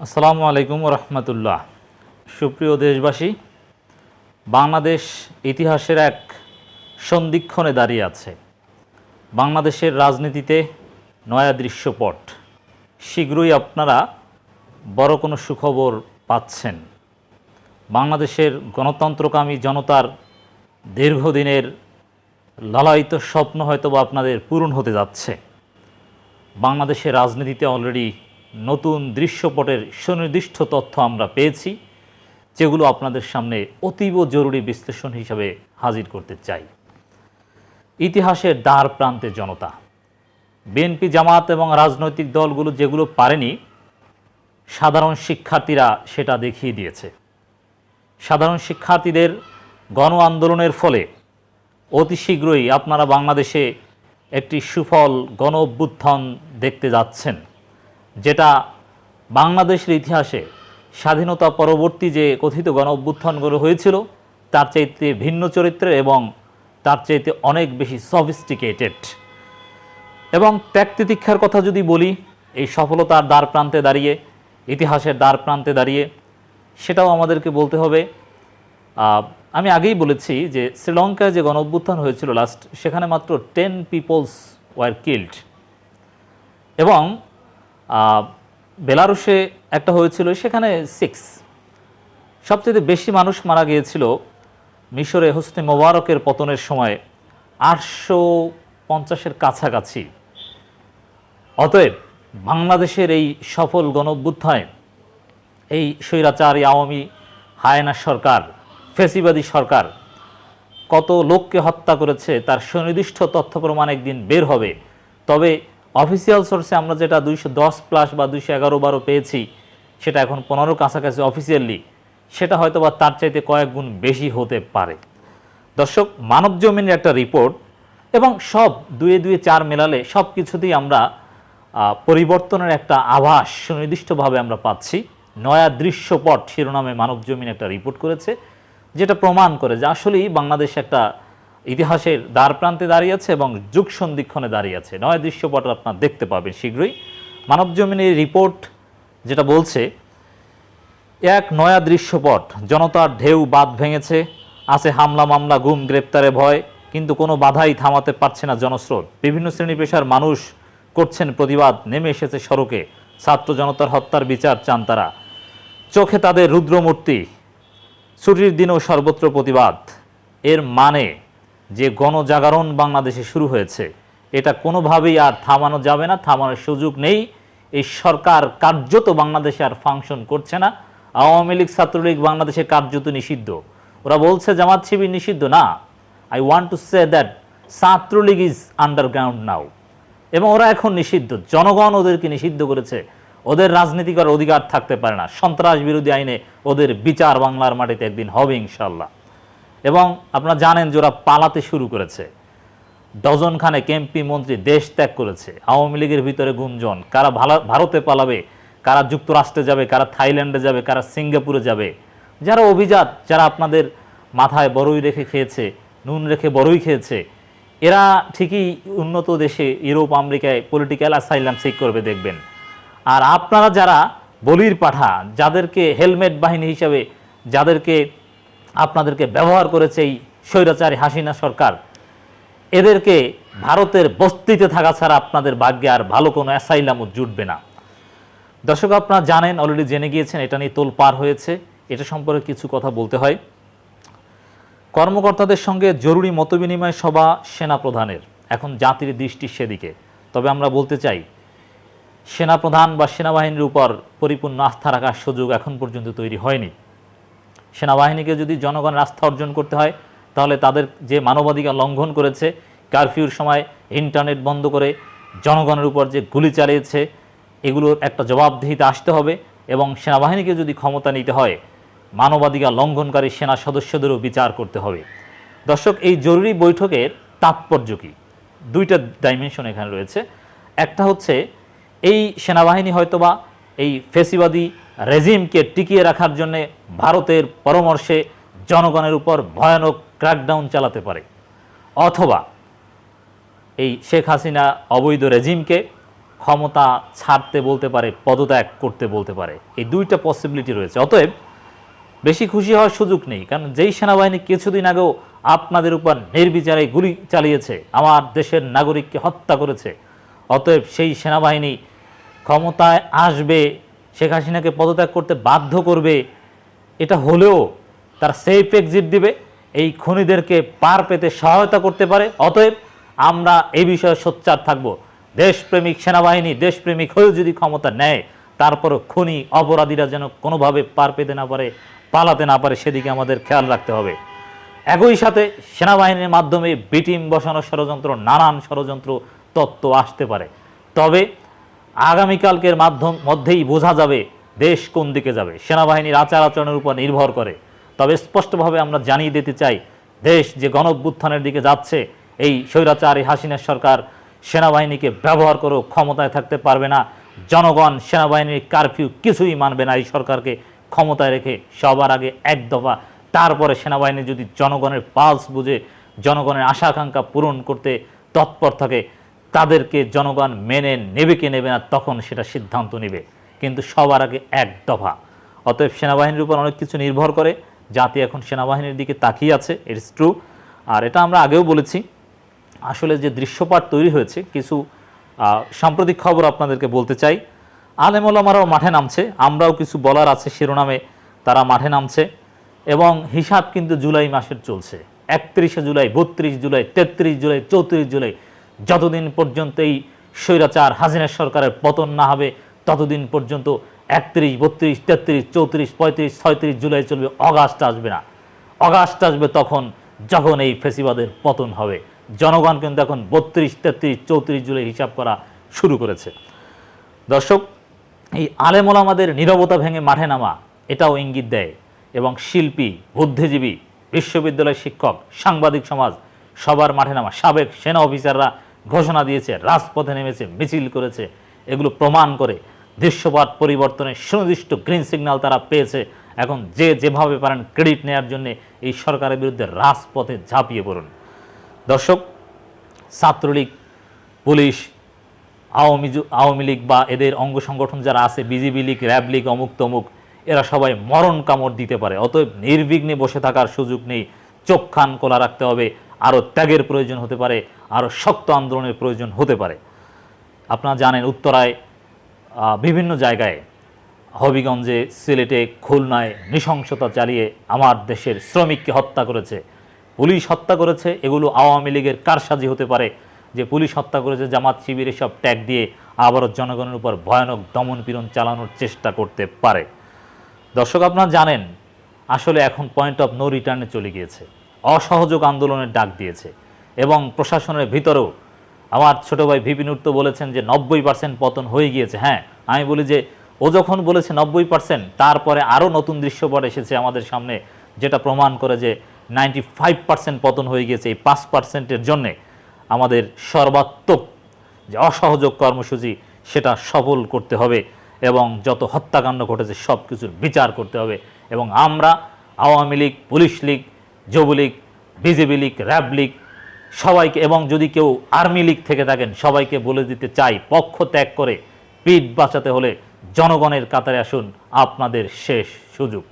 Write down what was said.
আসসালামু আলাইকুম রহমতুল্লাহ। সুপ্রিয় দেশবাসী, বাংলাদেশ ইতিহাসের এক সন্ধিক্ষণে দাঁড়িয়ে আছে। বাংলাদেশের রাজনীতিতে নয়া দৃশ্যপট। শীঘ্রই আপনারা বড় কোনো সুখবর পাচ্ছেন। বাংলাদেশের গণতন্ত্রকামী জনতার দীর্ঘদিনের লালায়িত স্বপ্ন হয়তোবা আপনাদের পূরণ হতে যাচ্ছে। বাংলাদেশের রাজনীতিতে অলরেডি নতুন দৃশ্যপটের সুনির্দিষ্ট তথ্য আমরা পেয়েছি, যেগুলো আপনাদের সামনে অতীব জরুরি বিশ্লেষণ হিসাবে হাজির করতে চাই। ইতিহাসের দ্বার প্রান্তে জনতা, বিএনপি, জামাত এবং রাজনৈতিক দলগুলো যেগুলো পারেনি, সাধারণ শিক্ষার্থীরা সেটা দেখিয়ে দিয়েছে। সাধারণ শিক্ষার্থীদের গণ আন্দোলনের ফলে অতি শীঘ্রই আপনারা বাংলাদেশে একটি সুফল গণ অভ্যুত্থান দেখতে যাচ্ছেন, যেটা বাংলাদেশের ইতিহাসে স্বাধীনতা পরবর্তী যে কথিত গণ অভ্যুত্থানগুলো হয়েছিল তার চাইতে ভিন্ন চরিত্রের এবং তার চাইতে অনেক বেশি সফিস্টিকেটেড। এবং ত্যাগ তিতিক্ষার কথা যদি বলি, এই সফলতার দ্বার প্রান্তে দাঁড়িয়ে, ইতিহাসের দ্বার প্রান্তে দাঁড়িয়ে, সেটাও আমাদেরকে বলতে হবে। আমি আগেই বলেছি যে শ্রীলঙ্কায় যে গণ অভ্যুত্থান হয়েছিল লাস্ট, সেখানে মাত্র 10 পিপলস ওয়ার কিল্ড, এবং বেলারুশে একটা হয়েছিল, সেখানে 6। সবচেয়ে বেশি মানুষ মারা গিয়েছিল মিশরে হোসনি মোবারকের পতনের সময়, 850-এর কাছাকাছি। অতএব বাংলাদেশের এই সফল গণ অভ্যুত্থানে এই স্বৈরাচারী আওয়ামী হায়না সরকার, ফ্যাসিবাদী সরকার কত লোককে হত্যা করেছে তার সুনির্দিষ্ট তথ্য প্রমাণ একদিন বের হবে। তবে অফিসিয়াল সোর্সে আমরা যেটা 210+ বা 211-12 পেয়েছি, সেটা এখন 15 কাছাকাছি অফিসিয়ালি, সেটা হয়তো বা তার চাইতে কয়েক গুণ বেশি হতে পারে। দর্শক, মানবজমিনের একটা রিপোর্ট এবং সব দুয়ে 4 মেলালে সব কিছুতেই আমরা পরিবর্তনের একটা আভাস সুনির্দিষ্টভাবে আমরা পাচ্ছি। নয়া দৃশ্যপট শিরোনামে মানবজমিন একটা রিপোর্ট করেছে, যেটা প্রমাণ করে যে আসলেই বাংলাদেশ একটা ইতিহাসের দ্বার প্রান্তে দাঁড়িয়ে আছে এবং যুগ সন্ধিক্ষণে দাঁড়িয়ে আছে। নয়া দৃশ্যপট আপনারা দেখতে পাবেন শীঘ্রই। মানবজমিনের রিপোর্ট যেটা বলছে, এক নয়া দৃশ্যপট, জনতার ঢেউ বাঁধ ভেঙেছে, আছে হামলা মামলা গুম গ্রেপ্তারে ভয়, কিন্তু কোনো বাধাই থামাতে পারছে না জনস্রোত। বিভিন্ন শ্রেণী পেশার মানুষ করছেন প্রতিবাদ, নেমে এসেছে সড়কে। ছাত্র জনতার হত্যার বিচার চান তারা, চোখে তাদের রুদ্রমূর্তি, ছুটির দিনেও সর্বত্র প্রতিবাদ। এর মানে যে গণজাগরণ বাংলাদেশে শুরু হয়েছে, এটা কোনোভাবেই আর থামানো যাবে না, থামানোর সুযোগ নেই। এই সরকার কার্যত বাংলাদেশে আর ফাংশন করছে না। আওয়ামী লীগ, ছাত্রলীগ বাংলাদেশে কার্যত নিষিদ্ধ। ওরা বলছে জামাত শিবির নিষিদ্ধ না। I want to say that Chhatra League is underground now, এবং ওরা এখন নিষিদ্ধ। জনগণ ওদেরকে নিষিদ্ধ করেছে, ওদের রাজনীতি করার অধিকার থাকতে পারে না। সন্ত্রাস বিরোধী আইনে ওদের বিচার বাংলার মাটিতে একদিন হবে ইনশাল্লাহ। এবং আপনারা জানেন যে ওরা পালাতে শুরু করেছে। ডজনখানেক এমপি মন্ত্রী দেশ ত্যাগ করেছে। আওয়ামী লীগের ভিতরে গুঞ্জন, কারা ভারতে পালাবে, কারা যুক্তরাষ্ট্রে যাবে, কারা থাইল্যান্ডে যাবে, কারা সিঙ্গাপুরে যাবে। যারা অভিজাত, যারা আপনাদের মাথায় বড়ই রেখে খেয়েছে, নুন রেখে বড়ই খেয়েছে, এরা ঠিকই উন্নত দেশে ইউরোপ আমেরিকায় পলিটিক্যাল অ্যাসাইলাম সিক করবে দেখবেন। আর আপনারা যারা বলির পাঠা, যাদেরকে হেলমেট বাহিনী হিসাবে যাদেরকে আপনাদেরকে ব্যবহার করেছে এই স্বৈরাচারী হাসিনা সরকার, এদেরকে ভারতের বস্তিতে থাকা ছাড়া আপনাদের ভাগ্যে আর ভালো কোনো অ্যাসাইলামও জুটবে না। দর্শক, আপনারা জানেন, অলরেডি জেনে গিয়েছেন, এটা নিয়ে তোল পার হয়েছে। এটা সম্পর্কে কিছু কথা বলতে হয়। কর্মকর্তাদের সঙ্গে জরুরি মতবিনিময় সভা সেনাপ্রধানের, এখন জাতির দৃষ্টি সেদিকে। তবে আমরা বলতে চাই, সেনাপ্রধান বা সেনাবাহিনীর উপর পরিপূর্ণ আস্থা রাখার সুযোগ এখন পর্যন্ত তৈরি হয়নি। সেনাবাহিনীকে যদি জনগণের আস্থা অর্জন করতে হয়, তাহলে তাদের যে মানবাধিকার লঙ্ঘন করেছে, কারফিউর সময় ইন্টারনেট বন্ধ করে জনগণের উপর যে গুলি চালিয়েছে, এগুলোর একটা জবাবদিহিতে আসতে হবে। এবং সেনাবাহিনীকে যদি ক্ষমতা নিতে হয়, মানবাধিকার লঙ্ঘনকারী সেনা সদস্যদেরও বিচার করতে হবে। দর্শক, এই জরুরি বৈঠকের তাৎপর্য কী? 2টা ডাইমেনশন এখানে রয়েছে। একটা হচ্ছে, এই সেনাবাহিনী হয়তোবা এই ফ্যাসিবাদী রেজিমকে টিকিয়ে রাখার জন্যে ভারতের পরামর্শে জনগণের উপর ভয়ানক ক্র্যাকডাউন চালাতে পারে, অথবা এই শেখ হাসিনা অবৈধ রেজিমকে ক্ষমতা ছাড়তে বলতে পারে, পদত্যাগ করতে বলতে পারে। এই দুইটা পসিবিলিটি রয়েছে। অতএব বেশি খুশি হওয়ার সুযোগ নেই, কারণ যেই সেনাবাহিনী কিছুদিন আগেও আপনাদের উপর নির্বিচারে গুলি চালিয়েছে, আমার দেশের নাগরিককে হত্যা করেছে, অতএব সেই সেনাবাহিনী ক্ষমতায় আসবে, শেখ হাসিনাকে পদত্যাগ করতে বাধ্য করবে, এটা হলেও তার সেফ এক্সিট দিবে, এই খুনিদেরকে পার পেতে সহায়তা করতে পারে। অতএব আমরা এই বিষয়ে সোচ্চার থাকব। দেশপ্রেমিক সেনাবাহিনী দেশপ্রেমিক হয়েও যদি ক্ষমতা নেয়, তারপরও খুনি অপরাধীরা যেন কোনোভাবে পার পেতে না পারে, পালাতে না পারে, সেদিকে আমাদের খেয়াল রাখতে হবে। একই সাথে সেনাবাহিনীর মাধ্যমে বিটিম বসানো ষড়যন্ত্র, নানান ষড়যন্ত্র তত্ত্ব আসতে পারে। তবে আগামীকালকের মধ্যেই বোঝা যাবে দেশ কোন দিকে যাবে। সেনাবাহিনীর আচার আচরণের উপর নির্ভর করে। তবে স্পষ্টভাবে আমরা জানিয়ে দিতে চাই, দেশ যে গণঅভ্যুত্থানের দিকে যাচ্ছে, এই স্বৈরাচারী হাসিনার সরকার সেনাবাহিনীকে ব্যবহার করেও ক্ষমতায় থাকতে পারবে না। জনগণ সেনাবাহিনীর কারফিউ কিছুই মানবে না। এই সরকারকে ক্ষমতায় রেখে সবার আগে এক দফা, তারপরে সেনাবাহিনী যদি জনগণের পালস বুঝে জনগণের আশা আকাঙ্ক্ষা পূরণ করতে তৎপর থাকে, তাদেরকে জনগণ মেনে নেবে কি নেবে না তখন সেটা সিদ্ধান্ত নেবে, কিন্তু সবার আগে এক দফা। অতএব সেনাবাহিনীর উপর অনেক কিছু নির্ভর করে। জাতি এখন সেনাবাহিনীর দিকে তাকিয়ে আছে, ইটস ট্রু। আর এটা আমরা আগেও বলেছি। আসলে যে দৃশ্যপাট তৈরি হয়েছে, কিছু সাম্প্রতিক খবর আপনাদেরকে বলতে চাই। আলেম ওলামারাও মাঠে নামছে, আমরাও কিছু বলার আছে শিরোনামে, তারা মাঠে নামছে। এবং হিসাব কিন্তু জুলাই মাসের চলছে। 31শে জুলাই, 32 জুলাই, 33 জুলাই, 34 জুলাই, যতদিন পর্যন্ত এই স্বৈরাচার হাসিনা সরকারের পতন না হবে, ততদিন পর্যন্ত 31, 32, 33, 34, 35, 36 জুলাই চলবে। অগাস্ট আসবে না। অগাস্ট আসবে তখন যখন এই ফেসিবাদের পতন হবে। জনগণ কিন্তু এখন 32, 33, 34 জুলাই হিসাব করা শুরু করেছে। দর্শক, এই আলেম ওলামাদের নীরবতা ভেঙে মাঠে নামা, এটাও ইঙ্গিত দেয়। এবং শিল্পী, বুদ্ধিজীবী, বিশ্ববিদ্যালয় শিক্ষক, সাংবাদিক সমাজ সবার মাঠে নামা, সাবেক সেনা অফিসাররা ঘোষণা দিয়েছে, রাজপথে নেমেছে, মিছিল করেছে। এগুলো প্রমাণ করে দৃশ্যপাট পরিবর্তনের সুনির্দিষ্ট গ্রিন সিগন্যাল তারা পেয়েছে। এখন যে যেভাবে পারেন ক্রেডিট নেওয়ার জন্য এই সরকারের বিরুদ্ধে রাজপথে ঝাঁপিয়ে পড়ুন। দর্শক, ছাত্রলীগ, পুলিশ, আওয়ামী লীগ বা এদের অঙ্গ সংগঠন যারা আছে, বিজিবি লীগ, র্যাব লীগ, অমুক তমুক, এরা সবাই মরণ কামড় দিতে পারে। অতএব নির্বিঘ্নে বসে থাকার সুযোগ নেই। চোখ কান খোলা রাখতে হবে। আরও ত্যাগের প্রয়োজন হতে পারে, আরও শক্ত আন্দোলনের প্রয়োজন হতে পারে। আপনারা জানেন, উত্তরায়, বিভিন্ন জায়গায়, হবিগঞ্জে, সিলেটে, খুলনায় নৃশংসতা চালিয়ে আমার দেশের শ্রমিককে হত্যা করেছে, পুলিশ হত্যা করেছে। এগুলো আওয়ামী লীগের কারসাজি হতে পারে, যে পুলিশ হত্যা করেছে, জামাত শিবির সব ট্যাগ দিয়ে আবারও জনগণের উপর ভয়ানক দমনপীড়ন চালানোর চেষ্টা করতে পারে। দর্শক, আপনারা জানেন, আসলে এখন পয়েন্ট অফ নো রিটার্নে চলে গিয়েছে। অসহযোগ আন্দোলনের ডাক দিয়েছে। এবং প্রশাসনের ভিতরেও আমার ছোট ভাই ভিপি নুর তো বলেছেন যে 90% পতন হয়ে গিয়েছে। হ্যাঁ, আমি বলি যে ও যখন বলেছে 90%, তারপরে আরও নতুন দৃশ্যপট এসেছে আমাদের সামনে, যেটা প্রমাণ করে যে 95% পতন হয়ে গিয়েছে। এই 5%-এর জন্যে আমাদের সর্বাত্মক যে অসহযোগ কর্মসূচি, সেটা সফল করতে হবে এবং যত হত্যাকাণ্ড ঘটেছে সব কিছুর বিচার করতে হবে। এবং আমরা Awami League, police League, Jubo League, BJP League, RAB League সবাইকে, এবং যদি কেউ আর্মি লীগ থেকে থাকেন, সবাইকে বলে দিতে চাই, পক্ষ ত্যাগ করে পিঠ বাঁচাতে হলে জনগণের কাতারে আসুন। আপনাদের শেষ সুযোগ।